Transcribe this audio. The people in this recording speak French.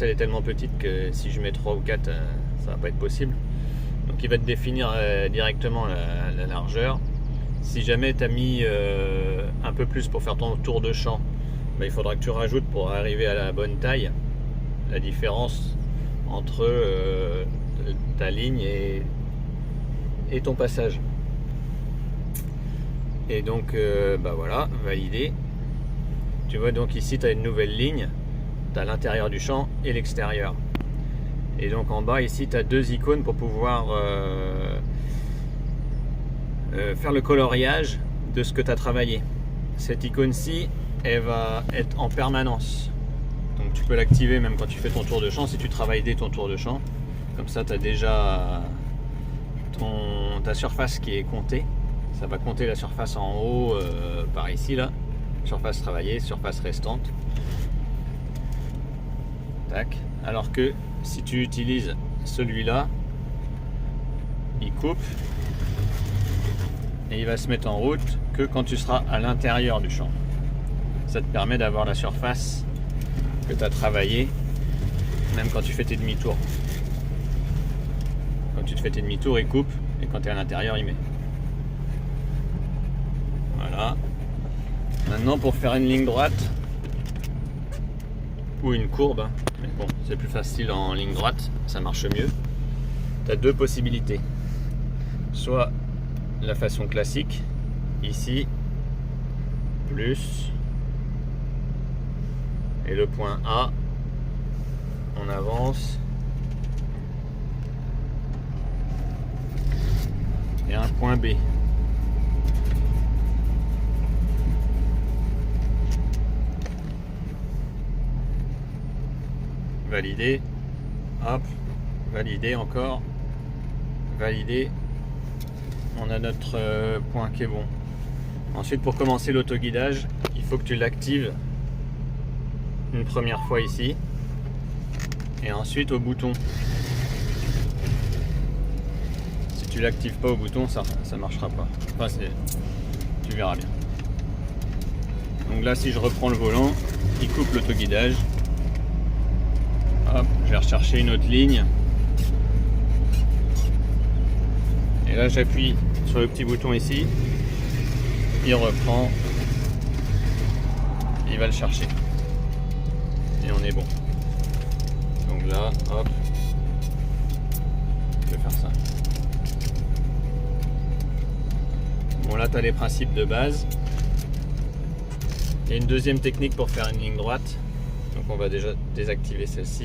elle est tellement petite que si je mets 3 ou 4, ça va pas être possible. Donc il va te définir directement la largeur. Si jamais tu as mis un peu plus pour faire ton tour de champ, il faudra que tu rajoutes pour arriver à la bonne taille. La différence entre ta ligne et ton passage. Et donc voilà, validé. Tu vois, donc ici tu as une nouvelle ligne, tu as l'intérieur du champ et l'extérieur. Et donc en bas ici tu as 2 icônes pour pouvoir faire le coloriage de ce que tu as travaillé. Cette icône-ci, elle va être en permanence. Donc tu peux l'activer même quand tu fais ton tour de champ, si tu travailles dès ton tour de champ. Comme ça tu as déjà ta surface qui est comptée. Ça va compter la surface en haut par ici là. Surface travaillée, surface restante. Tac. Alors que si tu utilises celui-là, il coupe et il va se mettre en route que quand tu seras à l'intérieur du champ. Ça te permet d'avoir la surface que tu as travaillée même quand tu fais tes demi-tours. Quand tu te fais tes demi-tours, il coupe, et quand tu es à l'intérieur, il met. Voilà. Maintenant, pour faire une ligne droite ou une courbe, mais bon, c'est plus facile en ligne droite, ça marche mieux. Tu as 2 possibilités. Soit la façon classique, ici, plus, et le point A, on avance, et un point B. Valider, hop, valider encore, valider, on a notre point qui est bon. Ensuite, pour commencer l'autoguidage, il faut que tu l'actives une première fois ici et ensuite au bouton. Si tu l'actives pas au bouton, ça marchera pas. Enfin, tu verras bien. Donc là, si je reprends le volant, il coupe l'autoguidage. Hop, je vais rechercher une autre ligne. Et là, j'appuie sur le petit bouton ici. Il reprend. Il va le chercher. Et on est bon. Donc là, hop. Je vais faire ça. Bon, là, tu as les principes de base. Il y a une deuxième technique pour faire une ligne droite. Donc on va déjà désactiver celle-ci.